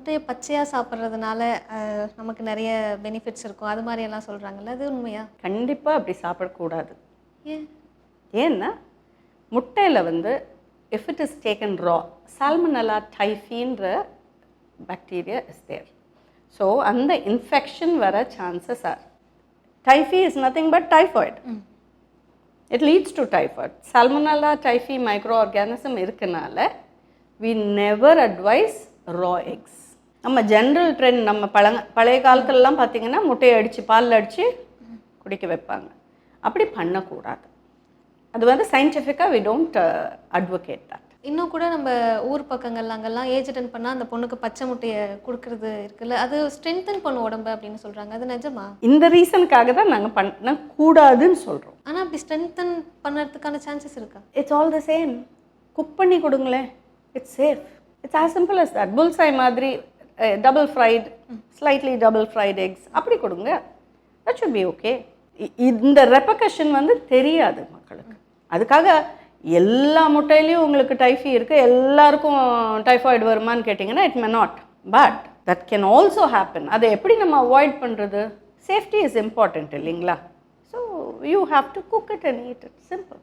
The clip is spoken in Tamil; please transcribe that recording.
முட்டையை பச்சையாக சாப்பிட்றதுனால நமக்கு நிறைய பெனிஃபிட்ஸ் இருக்கும் அது மாதிரி எல்லாம் சொல்கிறாங்கல்ல, அது உண்மையா? கண்டிப்பாக அப்படி சாப்பிடக்கூடாது. ஏன்? ஏன்னா முட்டையில் வந்து if it is taken raw salmonella டைஃபின்ற பாக்டீரியா இஸ் தேர். ஸோ அந்த இன்ஃபெக்ஷன் வர chances are. Typhi is nothing but typhoid. It leads to typhoid. Salmonella typhi micro organism இருக்கனால we never advise raw eggs. நம்ம ஜென்ரல் ட்ரெண்ட் நம்ம பழைய காலத்துலலாம் பார்த்திங்கன்னா முட்டையை அடித்து பாலில் அடித்து குடிக்க வைப்பாங்க. அப்படி பண்ணக்கூடாது. அது வந்து சயின்டிஃபிக்காக we don't advocate that. இன்னும் கூட நம்ம ஊர் பக்கங்கள்ல அங்கெல்லாம் ஏஜ் அட்டன் பண்ணால் அந்த பொண்ணுக்கு பச்சை முட்டையை கொடுக்கறது இருக்குல்ல, அது ஸ்ட்ரென்தன் பண்ணும் உடம்பு அப்படின்னு சொல்கிறாங்க. அது நிஜமா? இந்த ரீசனுக்காக தான் நாங்கள் பண்ணக்கூடாதுன்னு சொல்கிறோம். ஆனால் அப்படி ஸ்ட்ரென்தன் பண்ணுறதுக்கான சான்சஸ் இருக்கா? It's all the same. Cook பண்ணி கொடுங்களேன், it's safe. It's as simple as that. Bullseye மாதிரி double fried, slightly double fried eggs அப்படி கொடுங்க. That should be okay. இந்த ரெப்பகஷன் வந்து தெரியாது மக்களுக்கு. அதுக்காக எல்லா முட்டையிலையும் உங்களுக்கு டைஃபி இருக்குது, எல்லாருக்கும் டைஃபாய்டு வருமானு கேட்டிங்கன்னா it may not. But that can also happen. அதை எப்படி நம்ம அவாய்ட் பண்ணுறது? சேஃப்டி இஸ் இம்பார்ட்டன்ட் இல்லைங்களா? So you have to cook it and eat it. Simple.